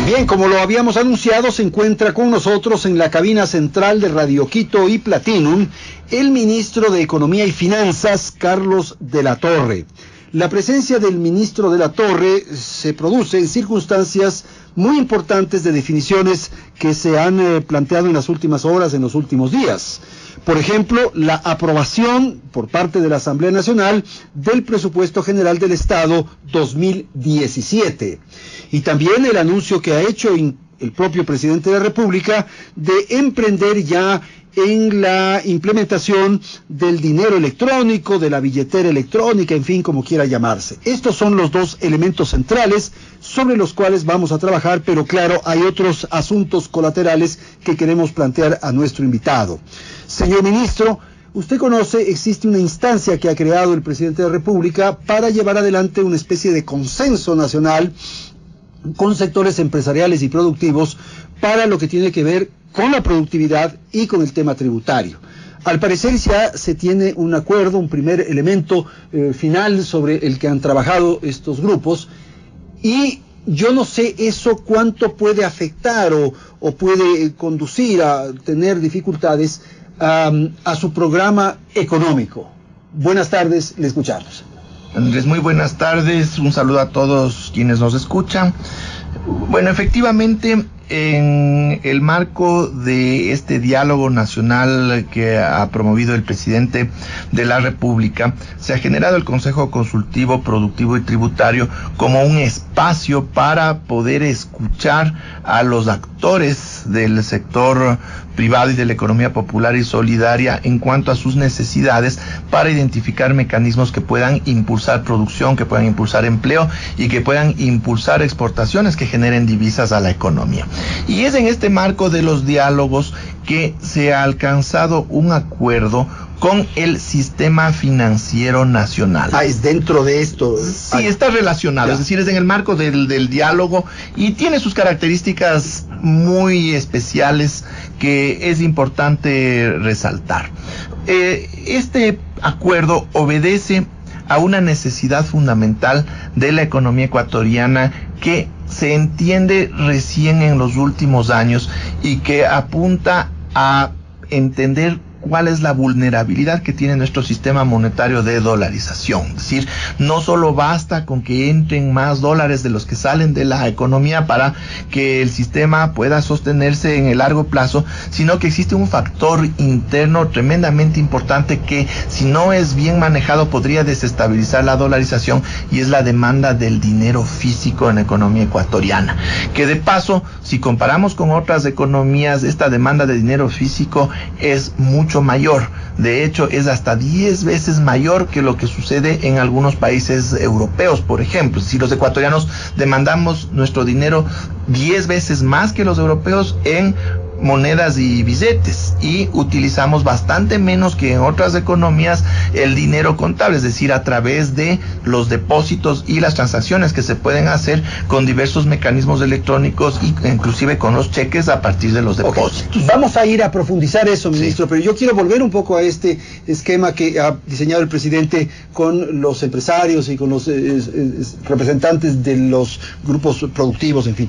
Bien, como lo habíamos anunciado, se encuentra con nosotros en la cabina central de Radio Quito y Platinum el ministro de Economía y Finanzas, Carlos de la Torre. La presencia del ministro de la Torre se produce en circunstancias muy importantes de definiciones que se han planteado en las últimas horas, en los últimos días. Por ejemplo, la aprobación por parte de la Asamblea Nacional del Presupuesto General del Estado 2017. Y también el anuncio que ha hecho el propio presidente de la República de emprender ya en la implementación del dinero electrónico, de la billetera electrónica, en fin, como quiera llamarse. Estos son los dos elementos centrales sobre los cuales vamos a trabajar, pero claro, hay otros asuntos colaterales que queremos plantear a nuestro invitado. Señor ministro, usted conoce, existe una instancia que ha creado el presidente de la República para llevar adelante una especie de consenso nacional con sectores empresariales y productivos para lo que tiene que ver con la productividad y con el tema tributario. Al parecer ya se tiene un acuerdo, un primer elemento final sobre el que han trabajado estos grupos, y yo no sé eso cuánto puede afectar o puede conducir a tener dificultades a su programa económico. Buenas tardes, le escuchamos. Andrés, muy buenas tardes, un saludo a todos quienes nos escuchan. Bueno, efectivamente, en el marco de este diálogo nacional que ha promovido el presidente de la República, se ha generado el Consejo Consultivo Productivo y Tributario como un espacio para poder escuchar a los actores del sector privado y de la economía popular y solidaria en cuanto a sus necesidades, para identificar mecanismos que puedan impulsar producción, que puedan impulsar empleo y que puedan impulsar exportaciones que generen divisas a la economía. Y es en este marco de los diálogos que se ha alcanzado un acuerdo con el sistema financiero nacional. Es dentro de esto. Sí, está relacionado, ya. Es decir, es en el marco del diálogo y tiene sus características muy especiales que es importante resaltar. Este acuerdo obedece a una necesidad fundamental de la economía ecuatoriana que se entiende recién en los últimos años y que apunta a entender cuál es la vulnerabilidad que tiene nuestro sistema monetario de dolarización. Es decir, no solo basta con que entren más dólares de los que salen de la economía para que el sistema pueda sostenerse en el largo plazo, sino que existe un factor interno tremendamente importante que, si no es bien manejado, podría desestabilizar la dolarización, y es la demanda del dinero físico en la economía ecuatoriana. Que de paso, si comparamos con otras economías, esta demanda de dinero físico es mucho mayor. De hecho, es hasta 10 veces mayor que lo que sucede en algunos países europeos, por ejemplo. Si los ecuatorianos demandamos nuestro dinero 10 veces más que los europeos en monedas y billetes, y utilizamos bastante menos que en otras economías el dinero contable, es decir, a través de los depósitos y las transacciones que se pueden hacer con diversos mecanismos electrónicos y inclusive con los cheques a partir de los depósitos. Okay. Vamos a ir a profundizar eso, ministro, sí. Pero yo quiero volver un poco a este esquema que ha diseñado el presidente con los empresarios y con los representantes de los grupos productivos, en fin.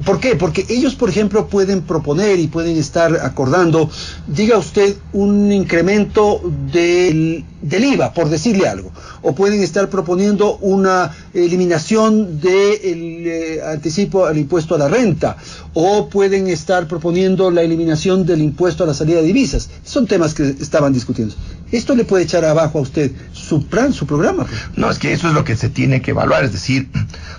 ¿Por qué? Porque ellos, por ejemplo, pueden proponer y pueden estar acordando, diga usted, un incremento del IVA, por decirle algo, o pueden estar proponiendo una eliminación del anticipo al impuesto a la renta, o pueden estar proponiendo la eliminación del impuesto a la salida de divisas. Son temas que estaban discutiendo. ¿Esto le puede echar abajo a usted su plan, su programa? No, es que eso es lo que se tiene que evaluar, es decir,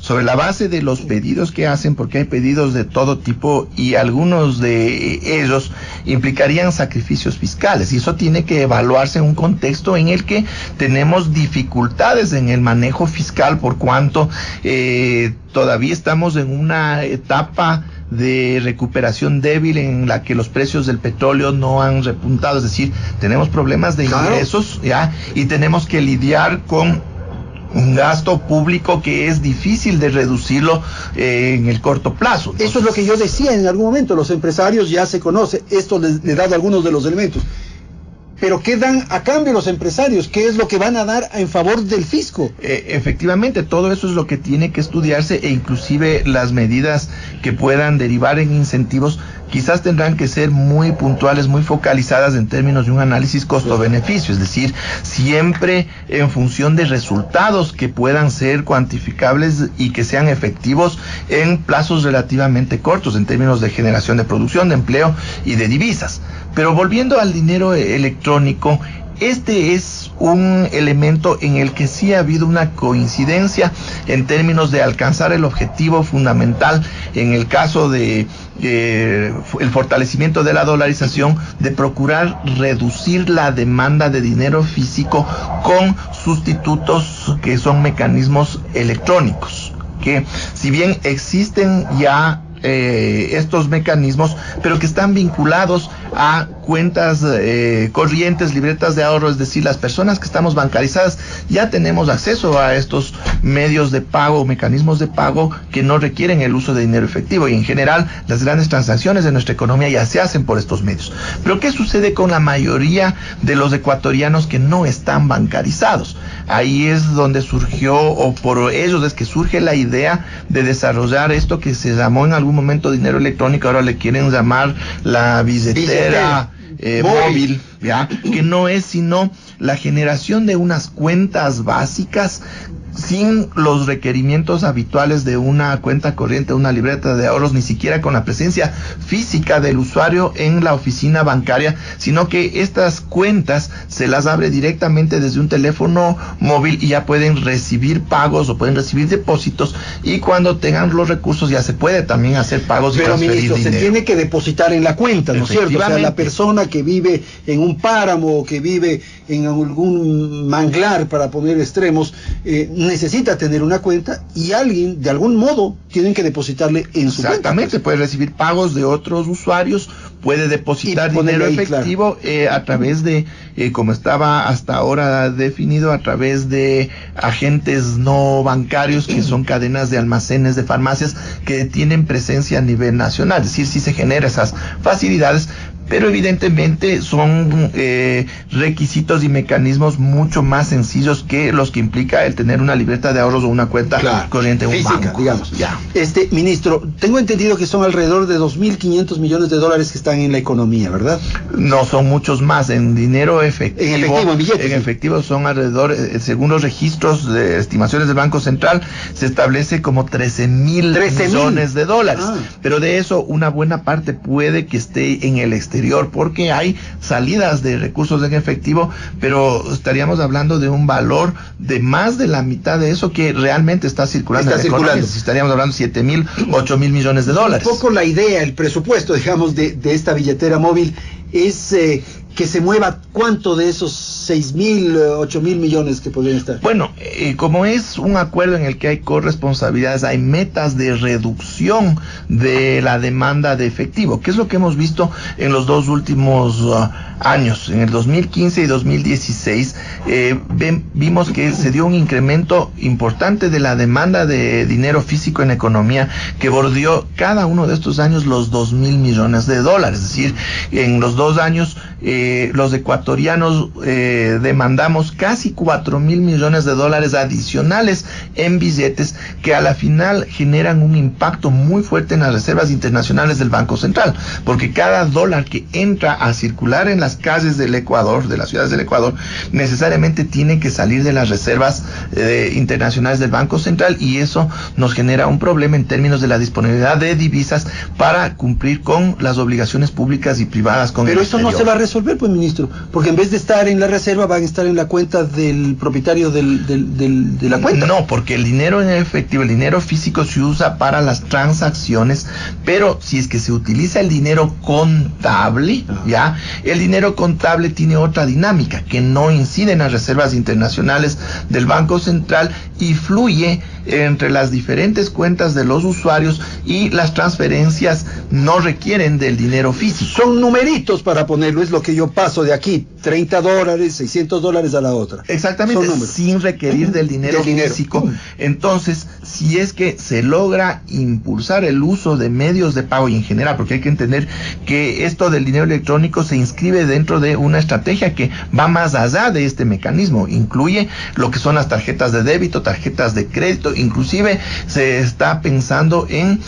sobre la base de los pedidos que hacen, porque hay pedidos de todo tipo y algunos de ellos implicarían sacrificios fiscales, y eso tiene que evaluarse en un contexto en el que tenemos dificultades en el manejo fiscal, por cuanto todavía estamos en una etapa de recuperación débil en la que los precios del petróleo no han repuntado, es decir, tenemos problemas de ingresos, ¿ya? Y tenemos que lidiar con un gasto público que es difícil de reducirlo en el corto plazo. Entonces, eso es lo que yo decía en algún momento, los empresarios ya se conocen, esto les he dado algunos de los elementos. Pero ¿qué dan a cambio los empresarios? ¿Qué es lo que van a dar en favor del fisco? Efectivamente, todo eso es lo que tiene que estudiarse, e inclusive las medidas que puedan derivar en incentivos quizás tendrán que ser muy puntuales, muy focalizadas en términos de un análisis costo-beneficio, es decir, siempre en función de resultados que puedan ser cuantificables y que sean efectivos en plazos relativamente cortos en términos de generación de producción, de empleo y de divisas. Pero volviendo al dinero electrónico, este es un elemento en el que sí ha habido una coincidencia en términos de alcanzar el objetivo fundamental en el caso de el fortalecimiento de la dolarización, de procurar reducir la demanda de dinero físico con sustitutos que son mecanismos electrónicos, que si bien existen ya estos mecanismos, pero que están vinculados a cuentas corrientes, libretas de ahorro, es decir, las personas que estamos bancarizadas ya tenemos acceso a estos medios de pago, mecanismos de pago que no requieren el uso de dinero efectivo, y en general las grandes transacciones de nuestra economía ya se hacen por estos medios. Pero ¿qué sucede con la mayoría de los ecuatorianos que no están bancarizados? Ahí es donde surgió, o por ellos es que surge la idea de desarrollar esto que se llamó en algún momento dinero electrónico, ahora le quieren llamar la billetera móvil, ¿ya? Que no es sino la generación de unas cuentas básicas sin los requerimientos habituales de una cuenta corriente, una libreta de ahorros, ni siquiera con la presencia física del usuario en la oficina bancaria, sino que estas cuentas se las abre directamente desde un teléfono móvil y ya pueden recibir pagos o pueden recibir depósitos, y cuando tengan los recursos ya se puede también hacer pagos y transferir ministro, dinero. Se tiene que depositar en la cuenta, ¿no es cierto? O sea, la persona que vive en un páramo o que vive en algún manglar, para poner extremos, necesita tener una cuenta, y alguien de algún modo tienen que depositarle en su cuenta. Exactamente, puede recibir pagos de otros usuarios, puede depositar dinero efectivo, claro, a través de, como estaba hasta ahora definido, a través de agentes no bancarios que son cadenas de almacenes, de farmacias que tienen presencia a nivel nacional, es decir, sí se generan esas facilidades, pero evidentemente son requisitos y mecanismos mucho más sencillos que los que implica el tener una libreta de ahorros o una cuenta corriente en un banco, digamos. Ya. Ministro, tengo entendido que son alrededor de 2.500 millones de dólares que están en la economía, ¿verdad? No, son muchos más, en dinero efectivo. En efectivo, en billetes. En efectivo son alrededor, según los registros de estimaciones del Banco Central, se establece como 13.000 millones de dólares. Pero de eso, una buena parte puede que esté en el exterior, porque hay salidas de recursos en efectivo, pero estaríamos hablando de un valor de más de la mitad de eso que realmente está circulando en la economía. Estaríamos hablando de 7.000, 8.000 millones de dólares. Un poco la idea, el presupuesto, digamos, de esta billetera móvil es que se mueva cuánto de esos 6.000, 8.000 millones que podrían estar. Bueno, como es un acuerdo en el que hay corresponsabilidades, hay metas de reducción de la demanda de efectivo, que es lo que hemos visto en los dos últimos años. En el 2015 y 2016 vimos que se dio un incremento importante de la demanda de dinero físico en la economía, que bordeó cada uno de estos años los 2.000 millones de dólares. Es decir, en los 2 años los ecuatorianos demandamos casi 4.000 millones de dólares adicionales en billetes, que a la final generan un impacto muy fuerte en las reservas internacionales del Banco Central, porque cada dólar que entra a circular en las calles del Ecuador, de las ciudades del Ecuador, necesariamente tiene que salir de las reservas internacionales del Banco Central, y eso nos genera un problema en términos de la disponibilidad de divisas para cumplir con las obligaciones públicas y privadas con Pero el eso exterior. no se va a resolver, pues, ministro, porque en vez de estar en la reserva van a estar en la cuenta del propietario de la cuenta. No, porque el dinero en efectivo, el dinero físico se usa para las transacciones, pero si es que se utiliza el dinero contable, ya, el dinero contable tiene otra dinámica que no incide en las reservas internacionales del Banco Central y fluye entre las diferentes cuentas de los usuarios y las transferencias no requieren del dinero físico. Son numeritos para ponerlo, es lo que yo paso de aquí, $30, $600 a la otra. Exactamente, sin requerir del dinero físico. Entonces, si es que se logra impulsar el uso de medios de pago y en general, porque hay que entender que esto del dinero electrónico se inscribe dentro de una estrategia que va más allá de este mecanismo, incluye lo que son las tarjetas de débito, tarjetas de crédito, inclusive se está pensando en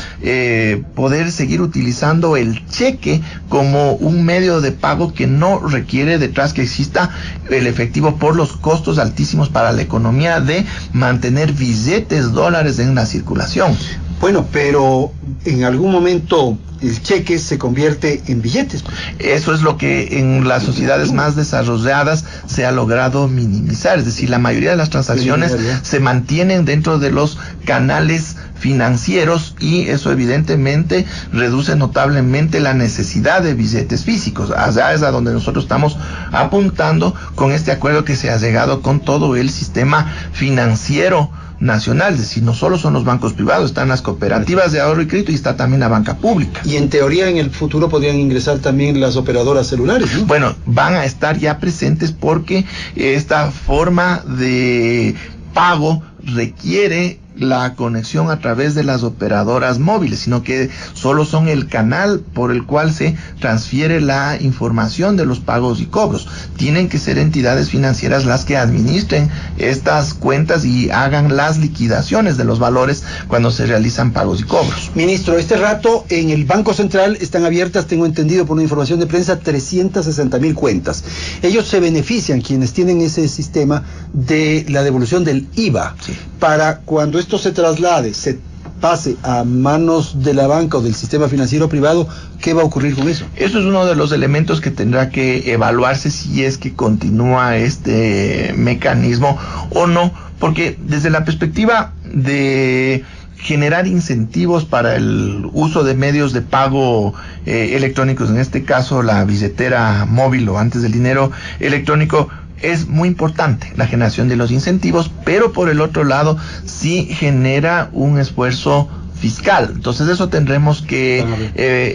poder seguir utilizando el cheque como un medio de pago que no requiere detrás que exista el efectivo por los costos altísimos para la economía de mantener billetes, dólares en la circulación. Bueno, pero en algún momento el cheque se convierte en billetes. Eso es lo que en las sociedades más desarrolladas se ha logrado minimizar, es decir, la mayoría de las transacciones se mantienen dentro de los canales financieros y eso evidentemente reduce notablemente la necesidad de billetes físicos. Allá es a donde nosotros estamos apuntando con este acuerdo que se ha llegado con todo el sistema financiero nacional, es decir, no solo son los bancos privados, están las cooperativas de ahorro y crédito y está también la banca pública. Y en teoría en el futuro podrían ingresar también las operadoras celulares, ¿no? Bueno, van a estar ya presentes porque esta forma de pago requiere la conexión a través de las operadoras móviles, sino que solo son el canal por el cual se transfiere la información de los pagos y cobros. Tienen que ser entidades financieras las que administren estas cuentas y hagan las liquidaciones de los valores cuando se realizan pagos y cobros. Ministro, este rato en el Banco Central están abiertas, tengo entendido por una información de prensa, 360,000 cuentas. Ellos se benefician, quienes tienen ese sistema, de la devolución del IVA. Sí. Para cuando esto se traslade, se pase a manos de la banca o del sistema financiero privado, ¿qué va a ocurrir con eso? Eso es uno de los elementos que tendrá que evaluarse si es que continúa este mecanismo o no, porque desde la perspectiva de generar incentivos para el uso de medios de pago electrónicos, en este caso la billetera móvil o antes del dinero electrónico, es muy importante la generación de los incentivos, pero por el otro lado sí genera un esfuerzo fiscal. Entonces eso tendremos que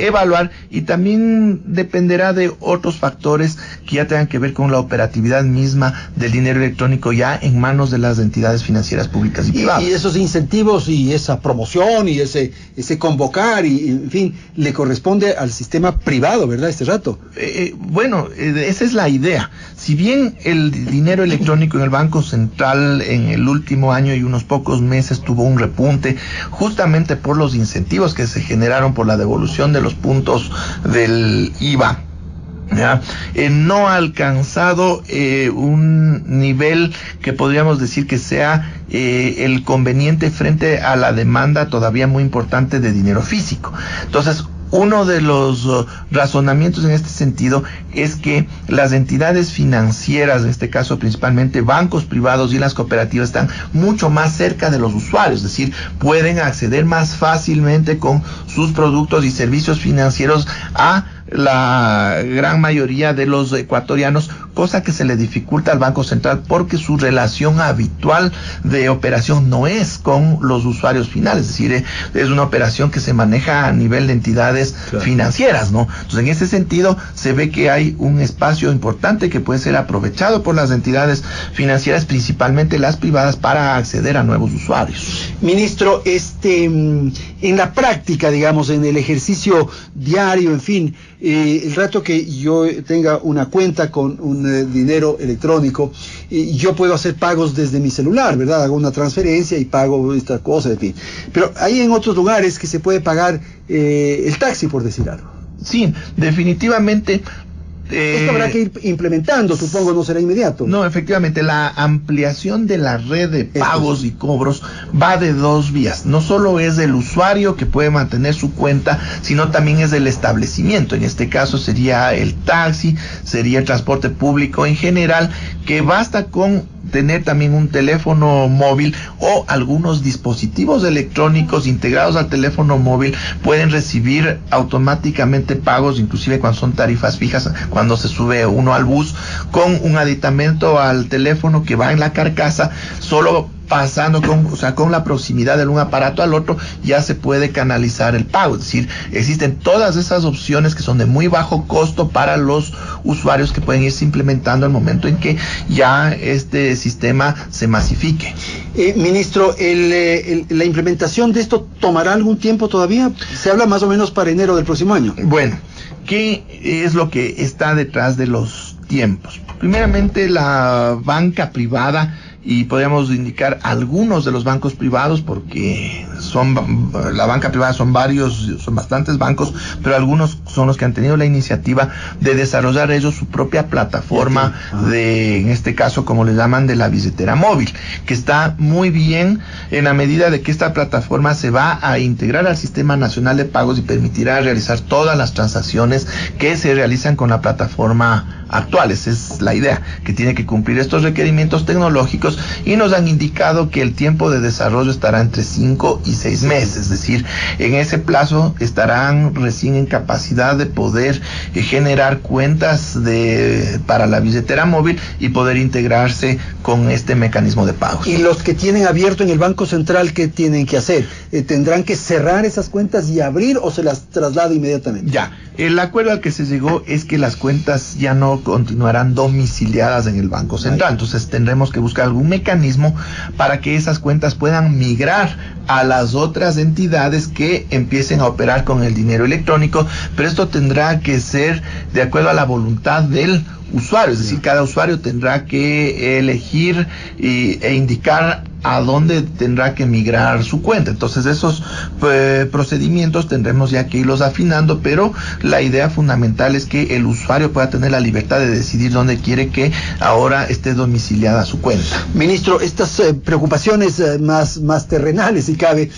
evaluar y también dependerá de otros factores que ya tengan que ver con la operatividad misma del dinero electrónico ya en manos de las entidades financieras públicas y privadas. Y esos incentivos y esa promoción y ese convocar y en fin, le corresponde al sistema privado, ¿verdad? Este rato. Bueno, esa es la idea. Si bien el dinero electrónico en el Banco Central en el último año y unos pocos meses tuvo un repunte, justamente por los incentivos que se generaron por la devolución de los puntos del IVA, no ha alcanzado un nivel que podríamos decir que sea el conveniente frente a la demanda todavía muy importante de dinero físico. Entonces, uno de los razonamientos en este sentido es que las entidades financieras, en este caso principalmente bancos privados y las cooperativas, están mucho más cerca de los usuarios, es decir, pueden acceder más fácilmente con sus productos y servicios financieros a la gran mayoría de los ecuatorianos, cosa que se le dificulta al Banco Central porque su relación habitual de operación no es con los usuarios finales, es decir, es una operación que se maneja a nivel de entidades financieras, ¿no? Entonces, en ese sentido, se ve que hay un espacio importante que puede ser aprovechado por las entidades financieras, principalmente las privadas, para acceder a nuevos usuarios. Ministro, en la práctica, digamos, en el ejercicio diario, en fin, el rato que yo tenga una cuenta con un dinero electrónico, yo puedo hacer pagos desde mi celular, ¿verdad? Hago una transferencia y pago esta cosa, en fin. Pero hay en otros lugares que se puede pagar el taxi, por decir algo. Sí, definitivamente. Esto habrá que ir implementando, supongo, no será inmediato. No, efectivamente, la ampliación de la red de pagos y cobros va de dos vías. No solo es del usuario que puede mantener su cuenta, sino también es del establecimiento. En este caso sería el taxi, sería el transporte público en general, que basta con tener también un teléfono móvil o algunos dispositivos electrónicos integrados al teléfono móvil pueden recibir automáticamente pagos, inclusive cuando son tarifas fijas, cuando se sube uno al bus, con un aditamento al teléfono que va en la carcasa, solo pasando con la proximidad de un aparato al otro, ya se puede canalizar el pago. Es decir, existen todas esas opciones que son de muy bajo costo para los usuarios, que pueden irse implementando al momento en que ya este sistema se masifique. Ministro, la implementación de esto tomará algún tiempo todavía. Se habla más o menos para enero del próximo año. Bueno, ¿qué es lo que está detrás de los tiempos? Primeramente, la banca privada, y podríamos indicar algunos de los bancos privados, porque la banca privada son bastantes bancos, pero algunos son los que han tenido la iniciativa de desarrollar ellos su propia plataforma en este caso, como le llaman, de la billetera móvil, que está muy bien en la medida de que esta plataforma se va a integrar al Sistema Nacional de Pagos y permitirá realizar todas las transacciones que se realizan con la plataforma actual. Esa es la idea, que tiene que cumplir estos requerimientos tecnológicos, y nos han indicado que el tiempo de desarrollo estará entre 5 y 6 meses, es decir, en ese plazo estarán recién en capacidad de poder generar cuentas para la billetera móvil y poder integrarse con este mecanismo de pagos. ¿Y los que tienen abierto en el Banco Central, qué tienen que hacer? ¿Tendrán que cerrar esas cuentas y abrir, o se las traslada inmediatamente? Ya, el acuerdo al que se llegó es que las cuentas ya no continuarán domiciliadas en el Banco Central. Entonces tendremos que buscar algún mecanismo para que esas cuentas puedan migrar a las otras entidades que empiecen a operar con el dinero electrónico, pero esto tendrá que ser de acuerdo a la voluntad del usuario, es decir, cada usuario tendrá que elegir e indicar a dónde tendrá que migrar su cuenta. Entonces esos procedimientos tendremos ya que irlos afinando, pero la idea fundamental es que el usuario pueda tener la libertad de decidir dónde quiere que ahora esté domiciliada su cuenta. Ministro, estas preocupaciones más terrenales, si cabe,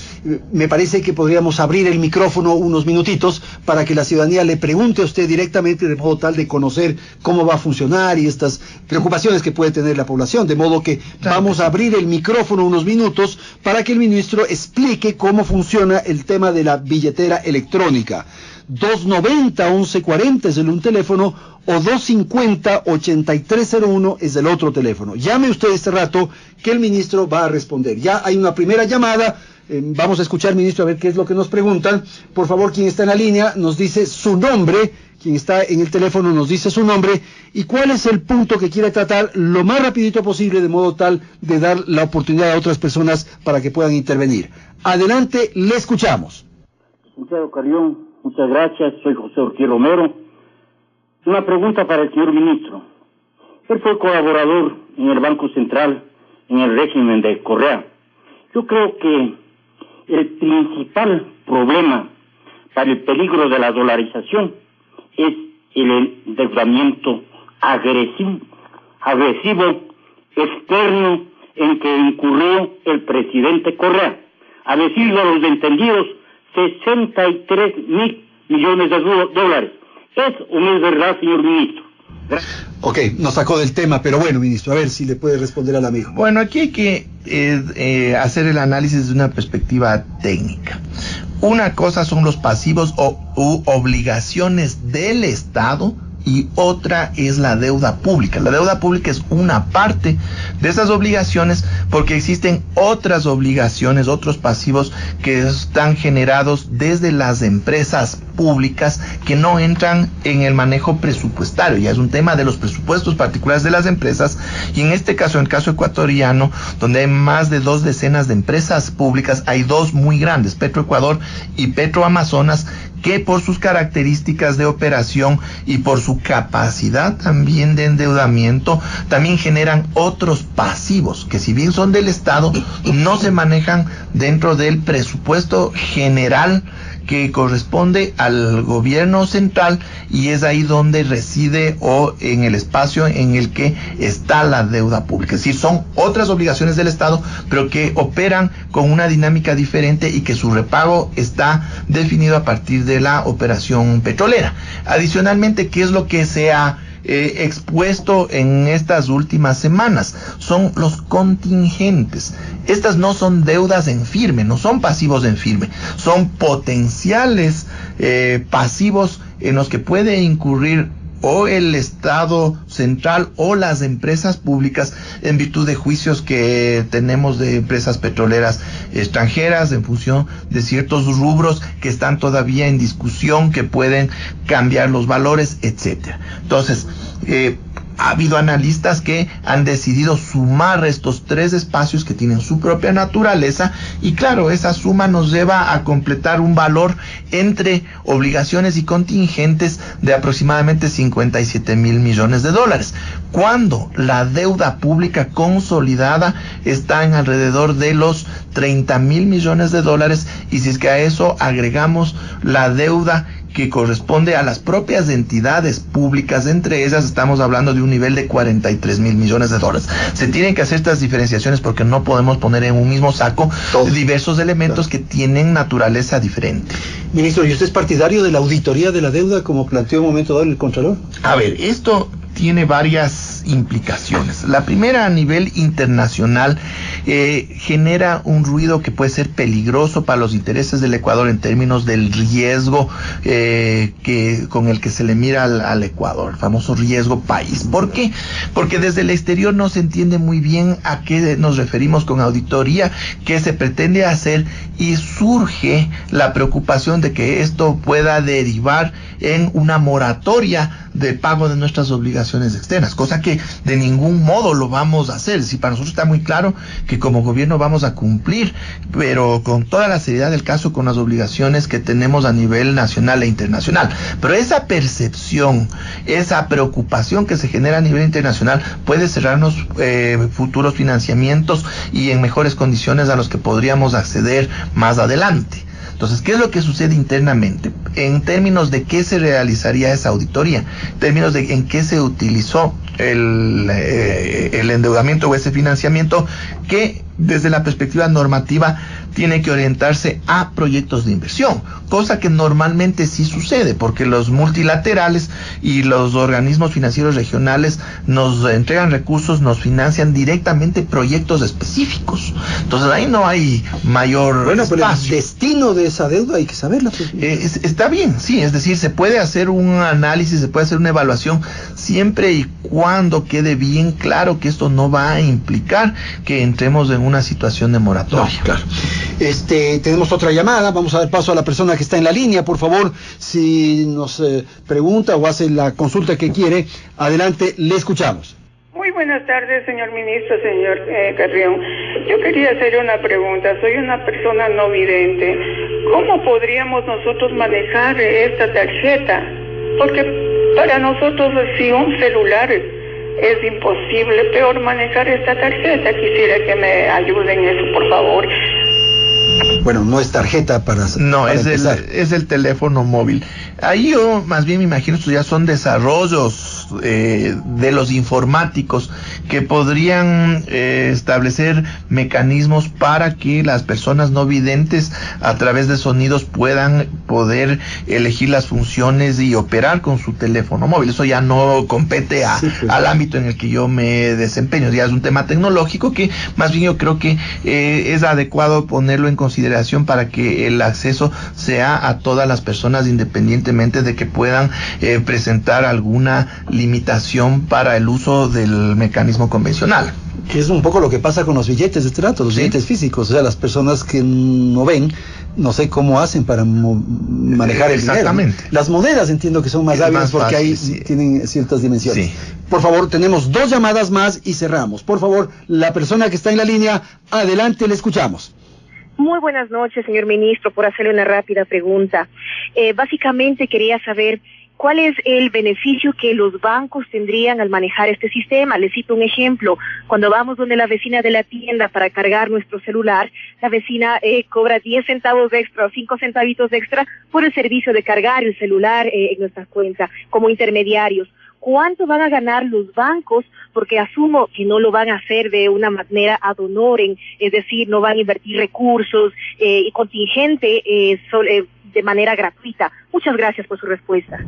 me parece que podríamos abrir el micrófono unos minutitos para que la ciudadanía le pregunte a usted directamente, de modo tal de conocer cómo va a funcionar y estas preocupaciones que puede tener la población, de modo que vamos a abrir el micrófono unos minutos para que el ministro explique cómo funciona el tema de la billetera electrónica. 290-1140 es un teléfono, o 250-8301 es el otro teléfono. Llame usted este rato, que el ministro va a responder. Ya hay una primera llamada. Vamos a escuchar, ministro, a ver qué es lo que nos preguntan. Por favor, quien está en la línea nos dice su nombre, quien está en el teléfono nos dice su nombre y cuál es el punto que quiere tratar lo más rapidito posible, de modo tal de dar la oportunidad a otras personas para que puedan intervenir. Adelante, le escuchamos. Licenciado Carrión, muchas gracias. Soy José Ortiz Romero. Una pregunta para el señor ministro. Él fue colaborador en el Banco Central en el régimen de Correa. Yo creo que el principal problema para el peligro de la dolarización es el endeudamiento agresivo externo en que incurrió el presidente Correa. A decir de los entendidos, 63.000 millones de dólares. ¿Es o no es verdad, señor ministro? Gracias. Ok, nos sacó del tema, pero bueno, ministro, a ver si le puede responder al amigo. Bueno, aquí hay que hacer el análisis desde una perspectiva técnica. Una cosa son los pasivos u obligaciones del Estado, y otra es la deuda pública. La deuda pública es una parte de esas obligaciones, porque existen otras obligaciones, otros pasivos que están generados desde las empresas públicas que no entran en el manejo presupuestario. Ya es un tema de los presupuestos particulares de las empresas, y en este caso, en el caso ecuatoriano, donde hay más de 2 dezenas de empresas públicas, hay 2 muy grandes, Petroecuador y Petroamazonas, que por sus características de operación y por su capacidad también de endeudamiento, también generan otros pasivos que, si bien son del Estado, no se manejan dentro del presupuesto general que corresponde al gobierno central, y es ahí donde reside o en el espacio en el que está la deuda pública. Es decir, son otras obligaciones del Estado, pero que operan con una dinámica diferente y que su repago está definido a partir de la operación petrolera. Adicionalmente, ¿qué es lo que se ha expuesto en estas últimas semanas? Son los contingentes. Estas no son deudas en firme, no son pasivos en firme, son potenciales pasivos en los que puede incurrir o el Estado central o las empresas públicas en virtud de juicios que tenemos de empresas petroleras extranjeras en función de ciertos rubros que están todavía en discusión, que pueden cambiar los valores, etcétera. Entonces, ha habido analistas que han decidido sumar estos 3 espacios que tienen su propia naturaleza y claro, esa suma nos lleva a completar un valor entre obligaciones y contingentes de aproximadamente 57 mil millones de dólares, cuando la deuda pública consolidada está en alrededor de los 30 mil millones de dólares, y si es que a eso agregamos la deuda que corresponde a las propias entidades públicas, entre ellas estamos hablando de un nivel de 43 mil millones de dólares. Se tienen que hacer estas diferenciaciones porque no podemos poner en un mismo saco diversos elementos que tienen naturaleza diferente. Ministro, ¿y usted es partidario de la auditoría de la deuda como planteó en un momento dado el Contralor? A ver, esto tiene varias implicaciones. La primera, a nivel internacional, genera un ruido que puede ser peligroso para los intereses del Ecuador en términos del riesgo con el que se le mira al Ecuador, el famoso riesgo país. ¿Por qué? Porque desde el exterior no se entiende muy bien a qué nos referimos con auditoría, qué se pretende hacer, y surge la preocupación de que esto pueda derivar en una moratoria de pago de nuestras obligaciones externas, cosa que de ningún modo lo vamos a hacer. Si para nosotros está muy claro que como gobierno vamos a cumplir, pero con toda la seriedad del caso, con las obligaciones que tenemos a nivel nacional e internacional. Pero esa percepción, esa preocupación que se genera a nivel internacional puede cerrarnos futuros financiamientos y en mejores condiciones a los que podríamos acceder más adelante. Entonces, ¿qué es lo que sucede internamente? En términos de qué se realizaría esa auditoría, en términos de en qué se utilizó el endeudamiento o ese financiamiento, que desde la perspectiva normativa tiene que orientarse a proyectos de inversión, cosa que normalmente sí sucede, porque los multilaterales y los organismos financieros regionales nos entregan recursos, nos financian directamente proyectos específicos. Entonces ahí no hay mayor espacio. Pero el destino de esa deuda hay que saberla. Está bien, sí, es decir, se puede hacer un análisis, se puede hacer una evaluación, siempre y cuando quede bien claro que esto no va a implicar que entremos en una situación de moratoria. No, claro. Tenemos otra llamada, vamos a dar paso a la persona que está en la línea, por favor, si nos pregunta o hace la consulta que quiere, adelante, le escuchamos. Muy buenas tardes, señor ministro, señor Carrión. Yo quería hacerle una pregunta, soy una persona no vidente. ¿Cómo podríamos nosotros manejar esta tarjeta? Porque para nosotros, si un celular es imposible, peor manejar esta tarjeta. Quisiera que me ayuden en eso, por favor. Bueno, no es tarjeta para es el teléfono móvil. Ahí yo más bien me imagino estos ya son desarrollos de los informáticos que podrían establecer mecanismos para que las personas no videntes a través de sonidos puedan poder elegir las funciones y operar con su teléfono móvil. Eso ya no compete al ámbito en el que yo me desempeño, ya es un tema tecnológico que más bien yo creo que es adecuado ponerlo en consideración para que el acceso sea a todas las personas independientemente de que puedan presentar alguna limitación para el uso del mecanismo convencional. Que es un poco lo que pasa con los billetes de trato, los billetes físicos, o sea, las personas que no ven, no sé cómo hacen para manejar el dinero. Exactamente. Las monedas entiendo que son más hábiles porque ahí tienen ciertas dimensiones. Sí. Por favor, tenemos 2 llamadas más y cerramos. Por favor, la persona que está en la línea, adelante, le escuchamos. Muy buenas noches, señor ministro, por hacerle una rápida pregunta. Básicamente quería saber cuál es el beneficio que los bancos tendrían al manejar este sistema. Les cito un ejemplo. Cuando vamos donde la vecina de la tienda para cargar nuestro celular, la vecina cobra 10 centavos extra o 5 centavitos extra por el servicio de cargar el celular en nuestra cuenta como intermediarios. ¿Cuánto van a ganar los bancos? Porque asumo que no lo van a hacer de una manera ad honorem, es decir, no van a invertir recursos y contingente de manera gratuita. Muchas gracias por su respuesta.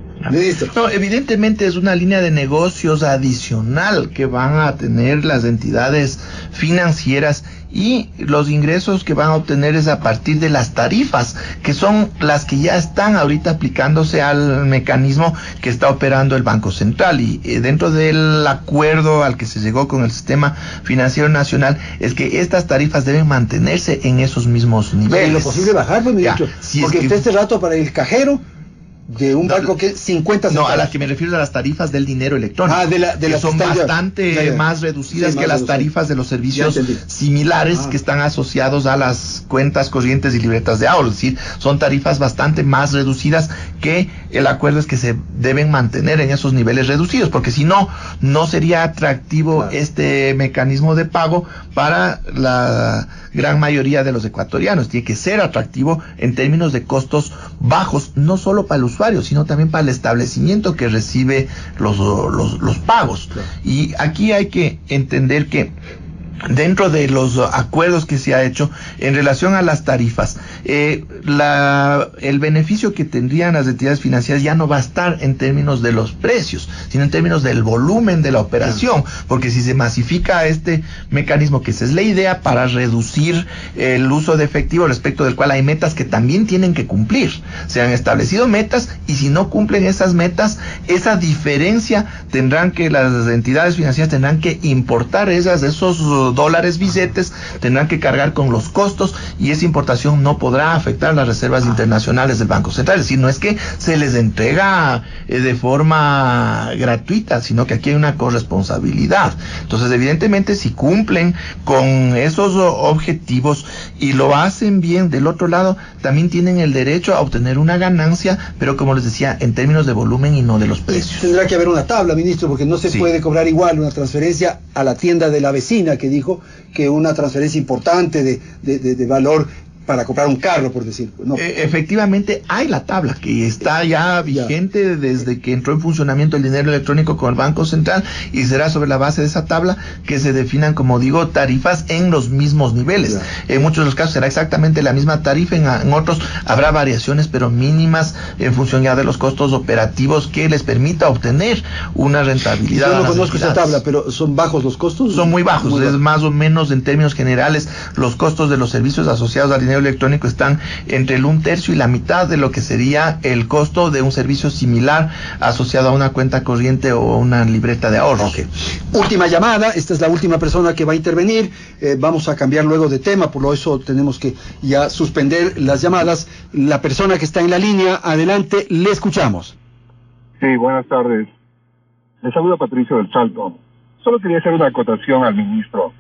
No, evidentemente es una línea de negocios adicional que van a tener las entidades financieras y los ingresos que van a obtener es a partir de las tarifas, que son las que ya están ahorita aplicándose al mecanismo que está operando el Banco Central. Y dentro del acuerdo al que se llegó con el Sistema Financiero Nacional es que estas tarifas deben mantenerse en esos mismos niveles. En lo posible bajar, pues, ministro, porque usted este rato para el cajero de un banco que 50 centavos. No, a las que me refiero a las tarifas del dinero electrónico. Que son bastante más reducidas que las tarifas de los servicios similares que están asociados a las cuentas corrientes y libretas de ahorro. Es decir, son tarifas bastante más reducidas, que el acuerdo es que se deben mantener en esos niveles reducidos, porque si no, no sería atractivo este mecanismo de pago para la gran mayoría de los ecuatorianos. Tiene que ser atractivo en términos de costos bajos, no solo para el usuario, sino también para el establecimiento que recibe los pagos. Y aquí hay que entender que dentro de los acuerdos que se ha hecho en relación a las tarifas, el beneficio que tendrían las entidades financieras ya no va a estar en términos de los precios, sino en términos del volumen de la operación, porque si se masifica este mecanismo, que esa es la idea, para reducir el uso de efectivo, respecto del cual hay metas que también tienen que cumplir. Se han establecido metas, y si no cumplen esas metas, esa diferencia las entidades financieras tendrán que importar esos dólares billetes, tendrán que cargar con los costos, y esa importación no podrá afectar las reservas internacionales del Banco Central. Es decir, no es que se les entrega de forma gratuita, sino que aquí hay una corresponsabilidad. Entonces, evidentemente, si cumplen con esos objetivos y lo hacen bien, del otro lado también tienen el derecho a obtener una ganancia, pero como les decía, en términos de volumen y no de los precios. Tendrá que haber una tabla, ministro, porque no se puede cobrar igual una transferencia a la tienda de la vecina, que dijo que una transferencia importante de valor para comprar un carro, por decir. No. Efectivamente, hay la tabla que está ya vigente desde que entró en funcionamiento el dinero electrónico con el Banco Central, y será sobre la base de esa tabla que se definan, como digo, tarifas en los mismos niveles. En muchos de los casos será exactamente la misma tarifa, en otros habrá variaciones, pero mínimas, en función ya de los costos operativos que les permita obtener una rentabilidad. Yo no conozco esa tabla, pero ¿son bajos los costos? Son muy bajos, es más o menos, en términos generales, los costos de los servicios asociados al dinero electrónico están entre el 1/3 y la mitad de lo que sería el costo de un servicio similar asociado a una cuenta corriente o una libreta de ahorros. Última llamada, esta es la última persona que va a intervenir. Vamos a cambiar luego de tema, por lo eso tenemos que ya suspender las llamadas. La persona que está en la línea, adelante, le escuchamos. Sí, buenas tardes. Le saluda Patricio del Salto. Solo quería hacer una acotación al ministro.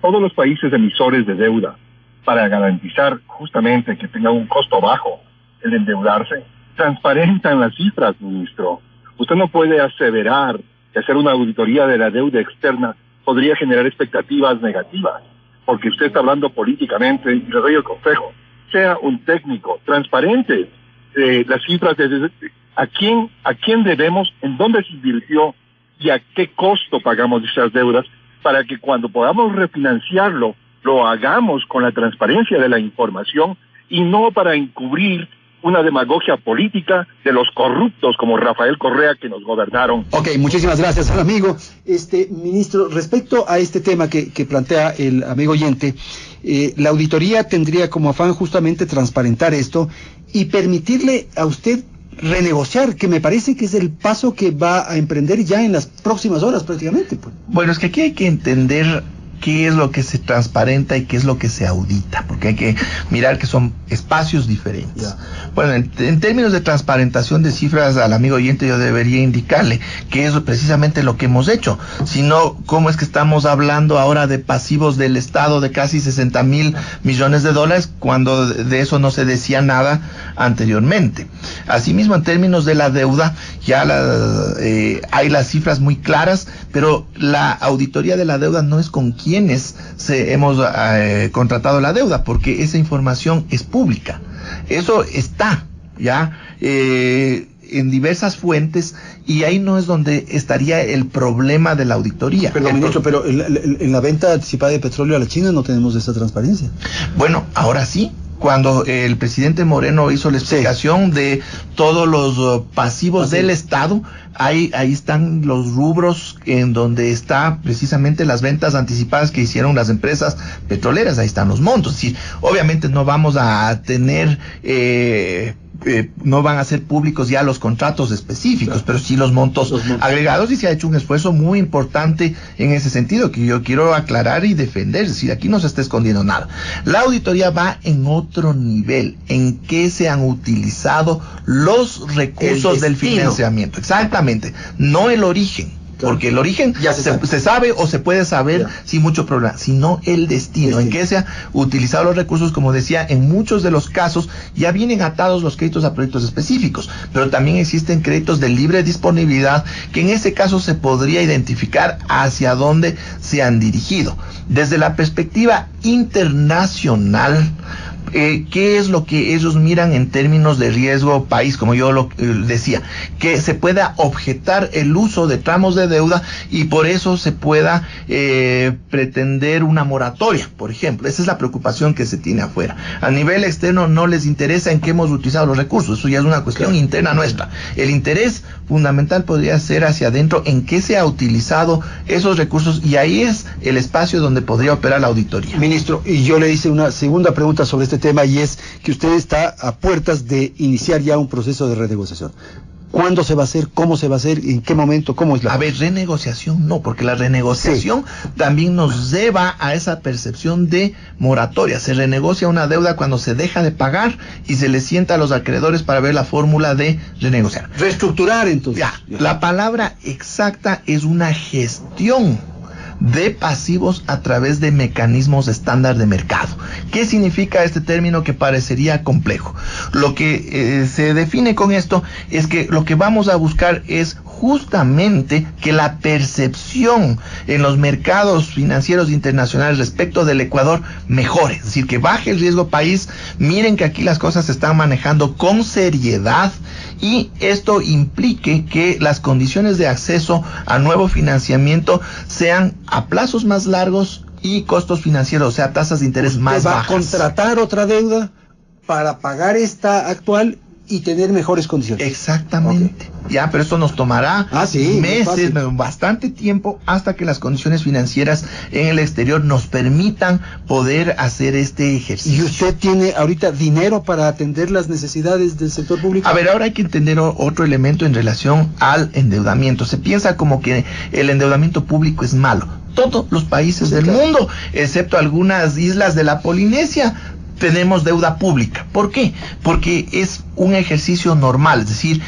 Todos los países emisores de deuda, para garantizar justamente que tenga un costo bajo el endeudarse, transparentan las cifras, ministro. Usted no puede aseverar que hacer una auditoría de la deuda externa podría generar expectativas negativas, porque usted está hablando políticamente, y le doy el consejo: sea un técnico transparente, las cifras de a quién debemos, en dónde se invirtió y a qué costo pagamos esas deudas, para que cuando podamos refinanciarlo lo hagamos con la transparencia de la información, y no para encubrir una demagogia política de los corruptos como Rafael Correa, que nos gobernaron. Ok, muchísimas gracias al amigo. Ministro, respecto a este tema que plantea el amigo oyente, la auditoría tendría como afán justamente transparentar esto y permitirle a usted renegociar, que me parece que es el paso que va a emprender ya en las próximas horas prácticamente. Pues. Bueno, es que aquí hay que entender qué es lo que se transparenta y qué es lo que se audita, porque hay que mirar que son espacios diferentes. Bueno, en términos de transparentación de cifras, al amigo oyente yo debería indicarle que es precisamente lo que hemos hecho, sino cómo es que estamos hablando ahora de pasivos del Estado de casi 60,000 millones de dólares, cuando de eso no se decía nada anteriormente. Asimismo, en términos de la deuda, ya hay las cifras muy claras, pero la auditoría de la deuda no es con quienes hemos contratado la deuda, porque esa información es pública. Eso está ya en diversas fuentes, y ahí no es donde estaría el problema de la auditoría. Perdón, ministro, pero en la venta anticipada de petróleo a la China no tenemos esa transparencia. Bueno, ahora sí, cuando el presidente Moreno hizo la explicación de todos los pasivos del Estado, ahí están los rubros en donde está precisamente las ventas anticipadas que hicieron las empresas petroleras, ahí están los montos. Es decir, obviamente no vamos a tener no van a ser públicos ya los contratos específicos, pero sí los montos agregados, y se ha hecho un esfuerzo muy importante en ese sentido que yo quiero aclarar y defender. Es decir, aquí no se está escondiendo nada. La auditoría va en otro nivel, en que se han utilizado los recursos del financiamiento. Exactamente, no el origen. Porque el origen ya se sabe o se puede saber sin mucho problema, sino el destino, en que se han utilizado los recursos. Como decía, en muchos de los casos ya vienen atados los créditos a proyectos específicos, pero también existen créditos de libre disponibilidad que en ese caso se podría identificar hacia dónde se han dirigido. Desde la perspectiva internacional, ¿qué es lo que ellos miran en términos de riesgo país? Como yo lo decía, que se pueda objetar el uso de tramos de deuda y por eso se pueda pretender una moratoria, por ejemplo. Esa es la preocupación que se tiene afuera. A nivel externo no les interesa en qué hemos utilizado los recursos, eso ya es una cuestión interna nuestra. El interés fundamental podría ser hacia adentro, en qué se ha utilizado esos recursos, y ahí es el espacio donde podría operar la auditoría. Ministro, y yo le hice una segunda pregunta sobre este tema, y es que usted está a puertas de iniciar ya un proceso de renegociación. ¿Cuándo se va a hacer? ¿Cómo se va a hacer? ¿En qué momento? ¿Cómo es la...? A ver, renegociación no, porque la renegociación también nos lleva a esa percepción de moratoria. Se renegocia una deuda cuando se deja de pagar y se le sienta a los acreedores para ver la fórmula de renegociar. Reestructurar, entonces. La palabra exacta es una gestión de pasivos a través de mecanismos estándar de mercado. ¿Qué significa este término que parecería complejo? Lo que se define con esto es que lo que vamos a buscar es justamente que la percepción en los mercados financieros internacionales respecto del Ecuador mejore, es decir, que baje el riesgo país. Miren que aquí las cosas se están manejando con seriedad, y esto implique que las condiciones de acceso a nuevo financiamiento sean a plazos más largos y costos financieros, o sea, tasas de interés más bajas. ¿Va a contratar otra deuda para pagar esta actual y tener mejores condiciones? Exactamente. Ya, pero esto nos tomará meses, bastante tiempo, hasta que las condiciones financieras en el exterior nos permitan poder hacer este ejercicio. ¿Y usted tiene ahorita dinero para atender las necesidades del sector público? A ver, ahora hay que entender otro elemento en relación al endeudamiento. Se piensa como que el endeudamiento público es malo. Todos los países del mundo, excepto algunas islas de la Polinesia, tenemos deuda pública. ¿Por qué? Porque es un ejercicio normal, es decir,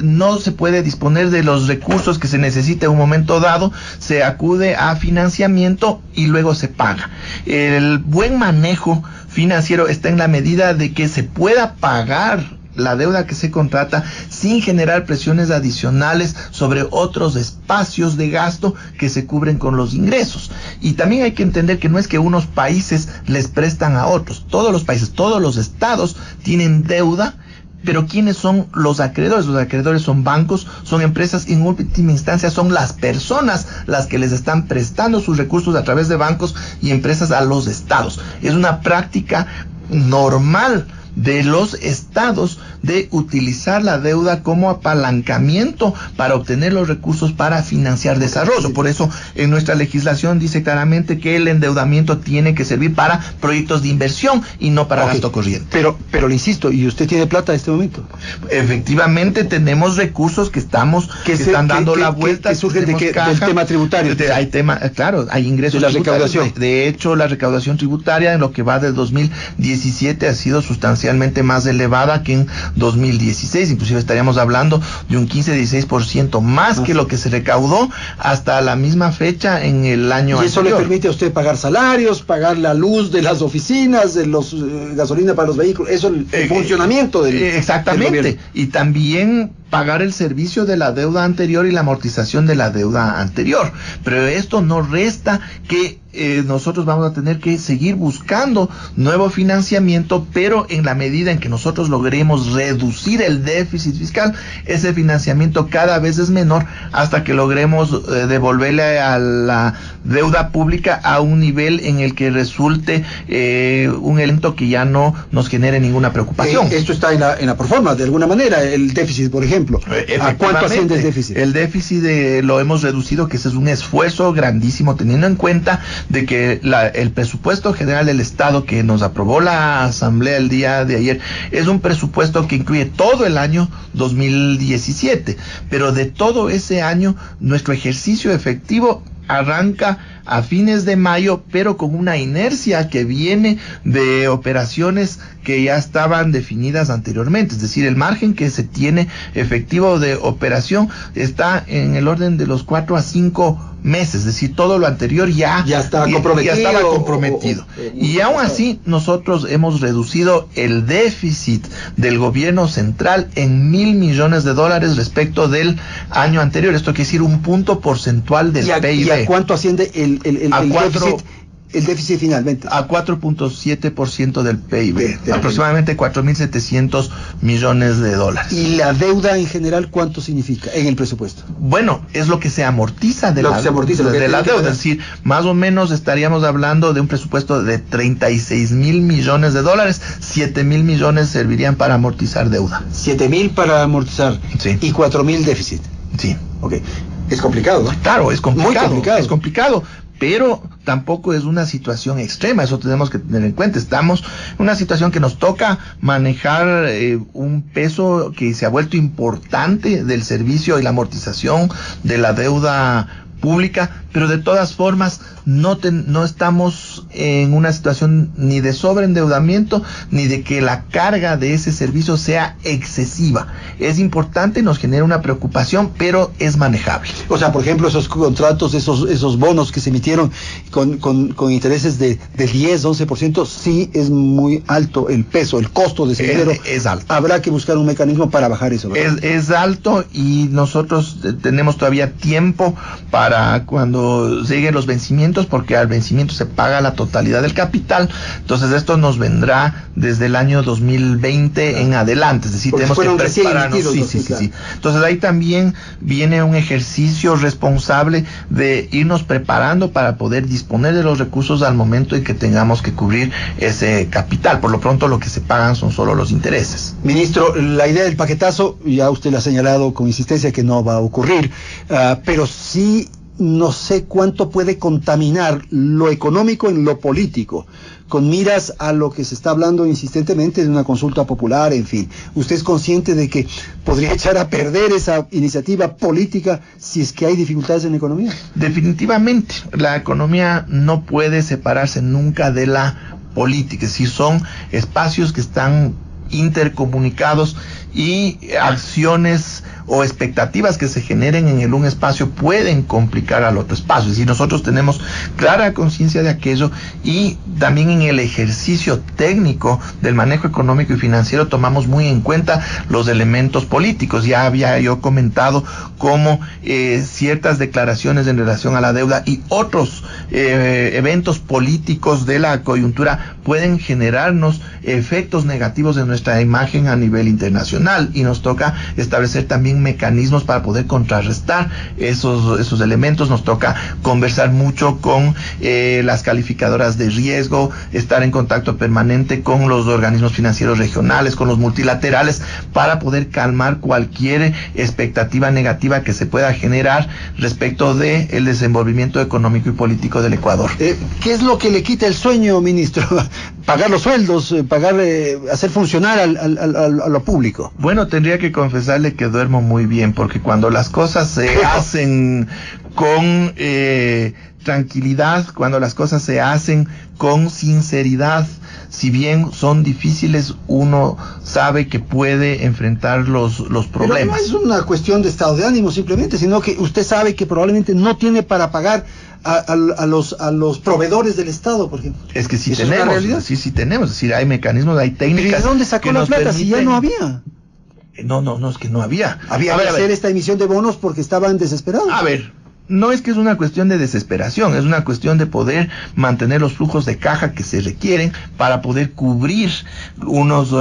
no se puede disponer de los recursos que se necesita en un momento dado, se acude a financiamiento y luego se paga. El buen manejo financiero está en la medida de que se pueda pagar la deuda que se contrata sin generar presiones adicionales sobre otros espacios de gasto que se cubren con los ingresos. Y también hay que entender que no es que unos países les prestan a otros. Todos los países, todos los estados tienen deuda. Pero ¿quiénes son los acreedores? Los acreedores son bancos, son empresas, y en última instancia son las personas las que les están prestando sus recursos a través de bancos y empresas a los estados. Es una práctica normal de los estados de utilizar la deuda como apalancamiento para obtener los recursos para financiar desarrollo. Por eso en nuestra legislación dice claramente que el endeudamiento tiene que servir para proyectos de inversión y no para gasto corriente. Pero le insisto, ¿y usted tiene plata en este momento? Efectivamente tenemos recursos que están dando la vuelta. Que surgen del tema tributario. Hay claro, hay ingresos de la recaudación. De hecho, la recaudación tributaria en lo que va del 2017 ha sido sustancialmente más elevada que en 2016, inclusive estaríamos hablando de un 15-16% más que lo que se recaudó hasta la misma fecha en el año anterior. ¿Y eso le permite a usted pagar salarios, pagar la luz de las oficinas, de los gasolina para los vehículos, eso el funcionamiento del exactamente, del gobierno? Y también pagar el servicio de la deuda anterior y la amortización de la deuda anterior. Pero esto no resta que nosotros vamos a tener que seguir buscando nuevo financiamiento, pero en la medida en que nosotros logremos reducir el déficit fiscal, ese financiamiento cada vez es menor hasta que logremos devolverle a la deuda pública a un nivel en el que resulte un elemento que ya no nos genere ninguna preocupación. Esto está en la proforma, de alguna manera, el déficit, por ejemplo. ¿A cuánto asciende el déficit? El déficit lo hemos reducido, que ese es un esfuerzo grandísimo, teniendo en cuenta de que el presupuesto general del Estado que nos aprobó la Asamblea el día de ayer es un presupuesto que incluye todo el año 2017, pero de todo ese año nuestro ejercicio efectivo arranca a fines de mayo, pero con una inercia que viene de operaciones que ya estaban definidas anteriormente. Es decir, el margen que se tiene efectivo de operación está en el orden de los 4 a 5 meses, es decir, todo lo anterior ya estaba comprometido. Y aún así, nosotros hemos reducido el déficit del gobierno central en $1,000 millones respecto del año anterior. Esto quiere decir un punto porcentual del PIB. ¿Y a cuánto asciende el déficit finalmente? A 4.7% del PIB, aproximadamente $4.700 millones. ¿Y la deuda en general cuánto significa en el presupuesto? Bueno, es lo que se amortiza de la deuda, es decir, más o menos estaríamos hablando de un presupuesto de $36,000 millones, $7,000 millones servirían para amortizar deuda. 7,000 para amortizar, sí. Y 4,000 déficit. Sí. Ok. Es complicado, ¿no? Claro, es complicado. Muy complicado. Es complicado. Pero tampoco es una situación extrema, eso tenemos que tener en cuenta. Estamos en una situación que nos toca manejar un peso que se ha vuelto importante del servicio y la amortización de la deuda pública, pero de todas formas no estamos en una situación ni de sobreendeudamiento ni de que la carga de ese servicio sea excesiva. Es importante, nos genera una preocupación, pero es manejable. O sea, por ejemplo, esos contratos, esos bonos que se emitieron con intereses de 10, 11%, sí es muy alto el peso, el costo de ese dinero. Es alto. Habrá que buscar un mecanismo para bajar eso, ¿verdad? Es alto, y nosotros tenemos todavía tiempo para cuando lleguen los vencimientos, porque al vencimiento se paga la totalidad del capital. Entonces esto nos vendrá desde el año 2020 en adelante, es decir, porque tenemos que prepararnos. Sí. Entonces ahí también viene un ejercicio responsable de irnos preparando para poder disponer de los recursos al momento en que tengamos que cubrir ese capital. Por lo pronto lo que se pagan son solo los intereses. Ministro, la idea del paquetazo, ya usted lo ha señalado con insistencia que no va a ocurrir, pero sí no sé cuánto puede contaminar lo económico en lo político, con miras a lo que se está hablando insistentemente de una consulta popular, en fin. ¿Usted es consciente de que podría echar a perder esa iniciativa política si es que hay dificultades en la economía? Definitivamente, la economía no puede separarse nunca de la política, es decir, son espacios que están intercomunicados, y acciones o expectativas que se generen en un espacio pueden complicar al otro espacio. Es decir, nosotros tenemos clara conciencia de aquello, y también en el ejercicio técnico del manejo económico y financiero tomamos muy en cuenta los elementos políticos. Ya había yo comentado cómo ciertas declaraciones en relación a la deuda y otros eventos políticos de la coyuntura pueden generarnos efectos negativos en nuestra imagen a nivel internacional, y nos toca establecer también mecanismos para poder contrarrestar esos elementos. Nos toca conversar mucho con las calificadoras de riesgo, estar en contacto permanente con los organismos financieros regionales, con los multilaterales, para poder calmar cualquier expectativa negativa que se pueda generar respecto de el desenvolvimiento económico y político del Ecuador. ¿Qué es lo que le quita el sueño, ministro? Pagar los sueldos, hacer funcionar a lo público. Bueno, tendría que confesarle que duermo muy bien, porque cuando las cosas se hacen con tranquilidad, cuando las cosas se hacen con sinceridad, si bien son difíciles, uno sabe que puede enfrentar los problemas. Pero no es una cuestión de estado de ánimo simplemente, sino que usted sabe que probablemente no tiene para pagar a los proveedores del Estado, por ejemplo. Es que sí tenemos, sí tenemos, es decir, hay mecanismos, hay técnicas. ¿Pero de dónde sacó la plata si ya no había? No, es que no había. Había que hacer esta emisión de bonos porque estaban desesperados. A ver, no es que es una cuestión de desesperación, es una cuestión de poder mantener los flujos de caja que se requieren para poder cubrir unos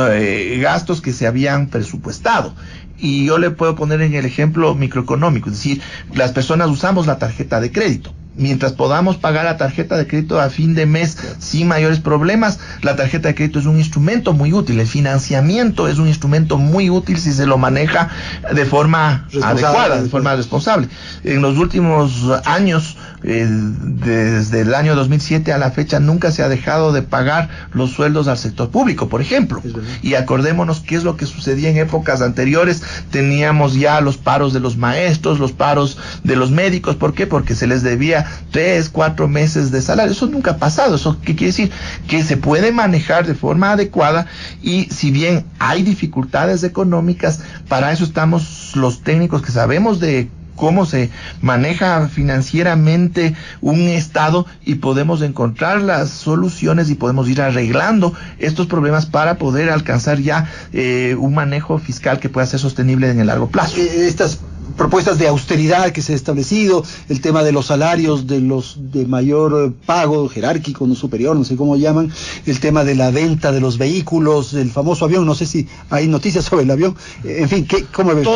gastos que se habían presupuestado. Y yo le puedo poner en el ejemplo microeconómico, es decir, las personas usamos la tarjeta de crédito. Mientras podamos pagar la tarjeta de crédito a fin de mes sin mayores problemas, la tarjeta de crédito es un instrumento muy útil. El financiamiento es un instrumento muy útil si se lo maneja de forma adecuada, de forma responsable. En los últimos años, desde el año 2007 a la fecha, nunca se ha dejado de pagar los sueldos al sector público, por ejemplo. Y acordémonos qué es lo que sucedía en épocas anteriores. Teníamos ya los paros de los maestros, los paros de los médicos. ¿Por qué? Porque se les debía 3, 4 meses de salario. Eso nunca ha pasado. ¿Eso qué quiere decir? Que se puede manejar de forma adecuada, y si bien hay dificultades económicas, para eso estamos los técnicos que sabemos de cómo se maneja financieramente un estado, y podemos encontrar las soluciones y podemos ir arreglando estos problemas para poder alcanzar ya un manejo fiscal que pueda ser sostenible en el largo plazo. Estas propuestas de austeridad que se ha establecido, el tema de los salarios de los de mayor pago jerárquico, no superior, no sé cómo llaman, el tema de la venta de los vehículos, el famoso avión, no sé si hay noticias sobre el avión, en fin, ¿cómo ves?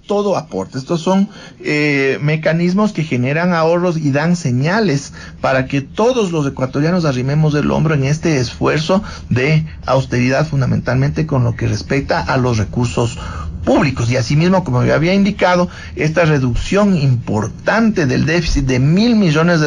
Todo aporta. Estos son mecanismos que generan ahorros y dan señales para que todos los ecuatorianos arrimemos el hombro en este esfuerzo de austeridad, fundamentalmente con lo que respecta a los recursos públicos. Y asimismo, como yo había indicado, esta reducción importante del déficit de $1,000 millones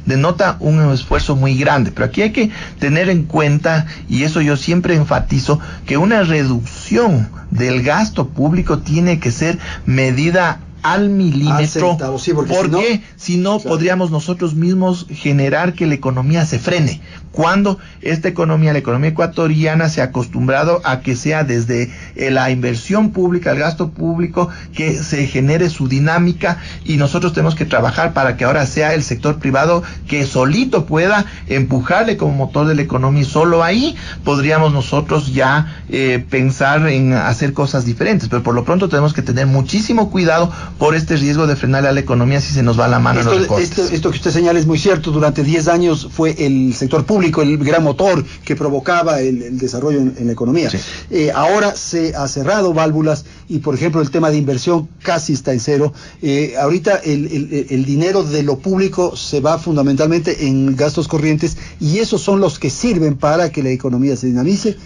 denota un esfuerzo muy grande. Pero aquí hay que tener en cuenta, y eso yo siempre enfatizo, que una reducción del gasto público tiene que ser medida al milímetro, sí, porque si no podríamos nosotros mismos generar que la economía se frene, cuando esta economía, la economía ecuatoriana, se ha acostumbrado a que sea desde la inversión pública, el gasto público, que se genere su dinámica, y nosotros tenemos que trabajar para que ahora sea el sector privado que solito pueda empujarle como motor de la economía, y solo ahí podríamos nosotros ya pensar en hacer cosas diferentes. Pero por lo pronto tenemos que tener muchísimo cuidado por este riesgo de frenarle a la economía si se nos va la mano en los recortes. Esto que usted señala es muy cierto. Durante 10 años fue el sector público el gran motor que provocaba el desarrollo en la economía. Sí. Ahora se ha cerrado válvulas, y por ejemplo el tema de inversión casi está en cero. Ahorita el dinero de lo público se va fundamentalmente en gastos corrientes, y esos son los que sirven para que la economía se dinamice.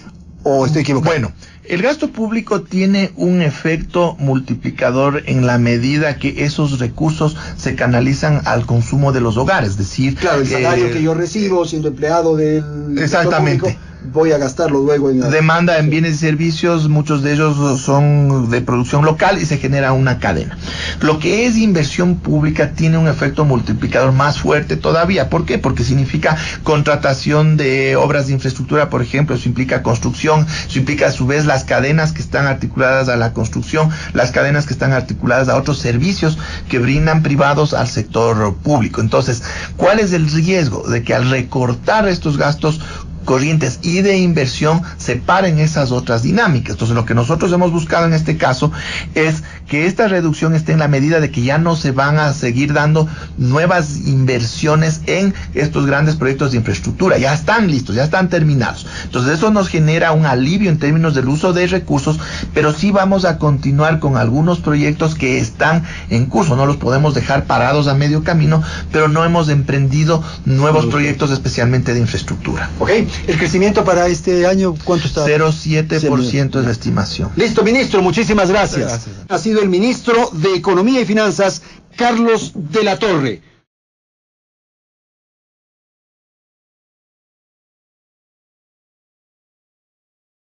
¿O estoy equivocado? Bueno, el gasto público tiene un efecto multiplicador en la medida que esos recursos se canalizan al consumo de los hogares, es decir... Claro, el salario que yo recibo siendo empleado del... Exactamente. Público, voy a gastarlo luego en... Demanda en bienes y servicios, muchos de ellos son de producción local, y se genera una cadena. Lo que es inversión pública tiene un efecto multiplicador más fuerte todavía. ¿Por qué? Porque significa contratación de obras de infraestructura, por ejemplo. Eso implica construcción, eso implica a su vez las cadenas que están articuladas a la construcción, las cadenas que están articuladas a otros servicios que brindan privados al sector público. Entonces, ¿cuál es el riesgo? De que al recortar estos gastos corrientes y de inversión se paren esas otras dinámicas. Entonces, lo que nosotros hemos buscado en este caso es que esta reducción esté en la medida de que ya no se van a seguir dando nuevas inversiones en estos grandes proyectos de infraestructura. Ya están listos, ya están terminados. Entonces, eso nos genera un alivio en términos del uso de recursos, pero sí vamos a continuar con algunos proyectos que están en curso. No los podemos dejar parados a medio camino, pero no hemos emprendido nuevos proyectos especialmente de infraestructura. Ok. ¿El crecimiento para este año cuánto está? 0,7% es la estimación. Listo, ministro, muchísimas gracias. Ha sido el ministro de Economía y Finanzas, Carlos de la Torre.